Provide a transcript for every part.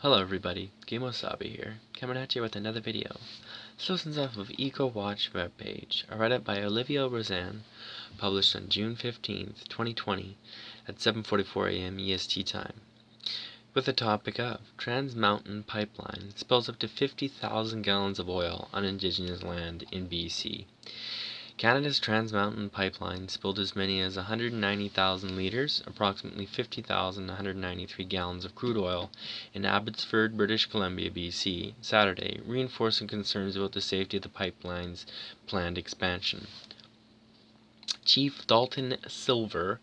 Hello everybody, Kemo Sabi here, coming at you with another video. This listens off of ecowatch webpage, a Reddit by Olivia Rosane, published on June 15th, 2020 at 7:44 a.m. EST time. With the topic of Trans Mountain Pipeline spills up to 50,000 gallons of oil on Indigenous land in BC. Canada's Trans Mountain Pipeline spilled as many as 190,000 litres, approximately 50,193 gallons of crude oil, in Abbotsford, British Columbia, BC, Saturday, reinforcing concerns about the safety of the pipeline's planned expansion. Chief Dalton Silver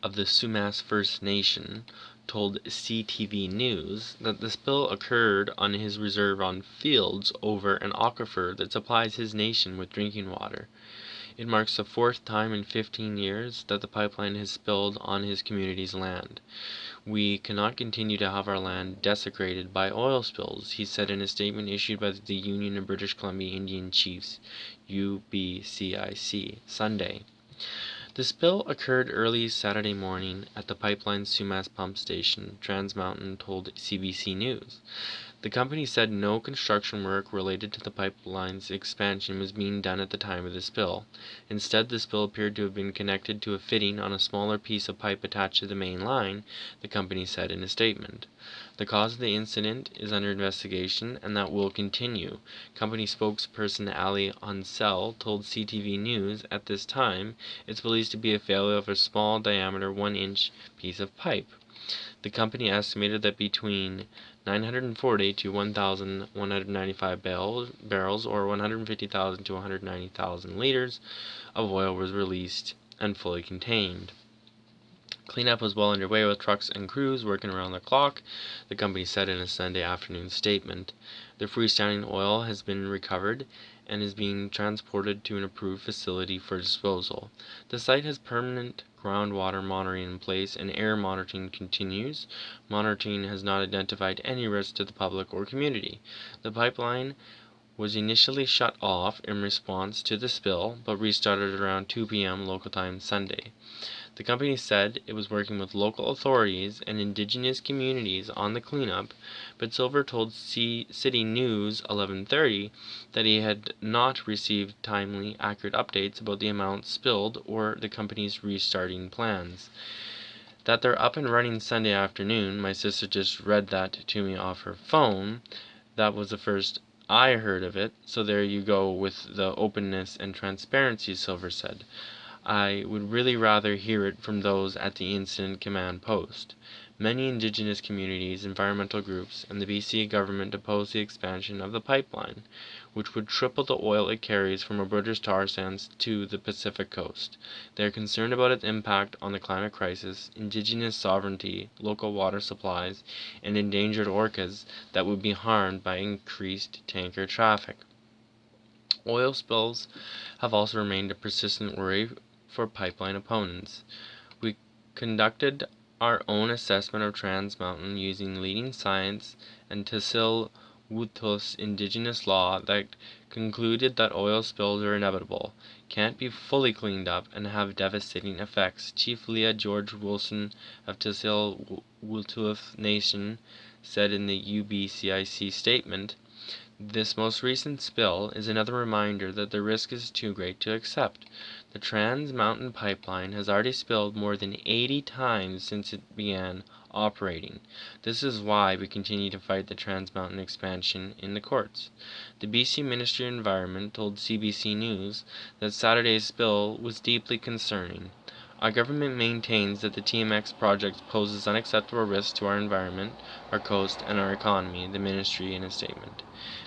of the Sumas First Nation told CityNews that the spill occurred on his reserve on fields over an aquifer that supplies his nation with drinking water. It marks the fourth time in 15 years that the pipeline has spilled on his community's land. We cannot continue to have our land desecrated by oil spills, he said in a statement issued by the Union of British Columbia Indian Chiefs, UBCIC, Sunday. The spill occurred early Saturday morning at the pipeline's Sumas pump station, Trans Mountain told CBC News. The company said no construction work related to the pipeline's expansion was being done at the time of the spill. Instead, the spill appeared to have been connected to a fitting on a smaller piece of pipe attached to the main line, the company said in a statement. The cause of the incident is under investigation, and that will continue. Company spokesperson Ali Ansel told CTV News at this time it's believed to be a failure of a small diameter 1-inch piece of pipe. The company estimated that between 940 to 1,195 barrels or 150,000 to 190,000 liters of oil was released and fully contained. Cleanup was well underway with trucks and crews working around the clock, the company said in a Sunday afternoon statement. The freestanding oil has been recovered and is being transported to an approved facility for disposal. The site has permanent groundwater monitoring in place and air monitoring continues. Monitoring has not identified any risk to the public or community. The pipeline was initially shut off in response to the spill, but restarted around 2 p.m. local time Sunday. The company said it was working with local authorities and Indigenous communities on the cleanup, but Silver told CityNews 11:30 that he had not received timely, accurate updates about the amount spilled or the company's restarting plans. That they're up and running Sunday afternoon, my sister just read that to me off her phone. That was the first I heard of it, so there you go with the openness and transparency, Silver said. I would really rather hear it from those at the incident command post. Many Indigenous communities, environmental groups, and the BC government oppose the expansion of the pipeline, which would triple the oil it carries from Alberta's tar sands to the Pacific coast. They are concerned about its impact on the climate crisis, Indigenous sovereignty, local water supplies, and endangered orcas that would be harmed by increased tanker traffic. Oil spills have also remained a persistent worry for pipeline opponents. We conducted our own assessment of Trans Mountain using leading science and Tsleil-Waututh's Indigenous law that concluded that oil spills are inevitable, can't be fully cleaned up, and have devastating effects, Chief Leah George Wilson of Tsleil-Waututh Nation said in the UBCIC statement. This most recent spill is another reminder that the risk is too great to accept. The Trans Mountain Pipeline has already spilled more than 80 times since it began operating. This is why we continue to fight the Trans Mountain expansion in the courts. The BC Ministry of Environment told CBC News that Saturday's spill was deeply concerning. Our government maintains that the TMX project poses unacceptable risks to our environment, our coast, and our economy, the ministry in a statement.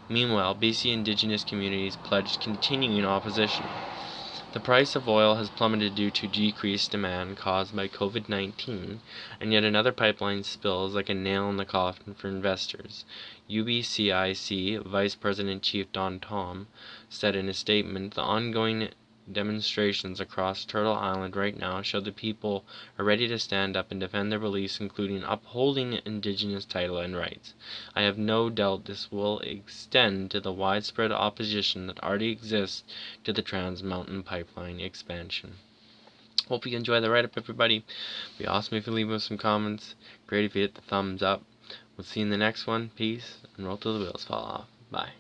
Meanwhile, BC Indigenous communities pledged continuing opposition. The price of oil has plummeted due to decreased demand caused by COVID-19, and yet another pipeline spill is like a nail in the coffin for investors. UBCIC Vice President Chief Don Tom said in a statement, the ongoing demonstrations across Turtle Island right now show the people are ready to stand up and defend their beliefs, including upholding Indigenous title and rights. I have no doubt this will extend to the widespread opposition that already exists to the Trans Mountain Pipeline expansion. Hope you enjoy the write-up, everybody. It'd be awesome if you leave us some comments. Great if you hit the thumbs up. We'll see you in the next one. Peace, and roll till the wheels fall off. Bye.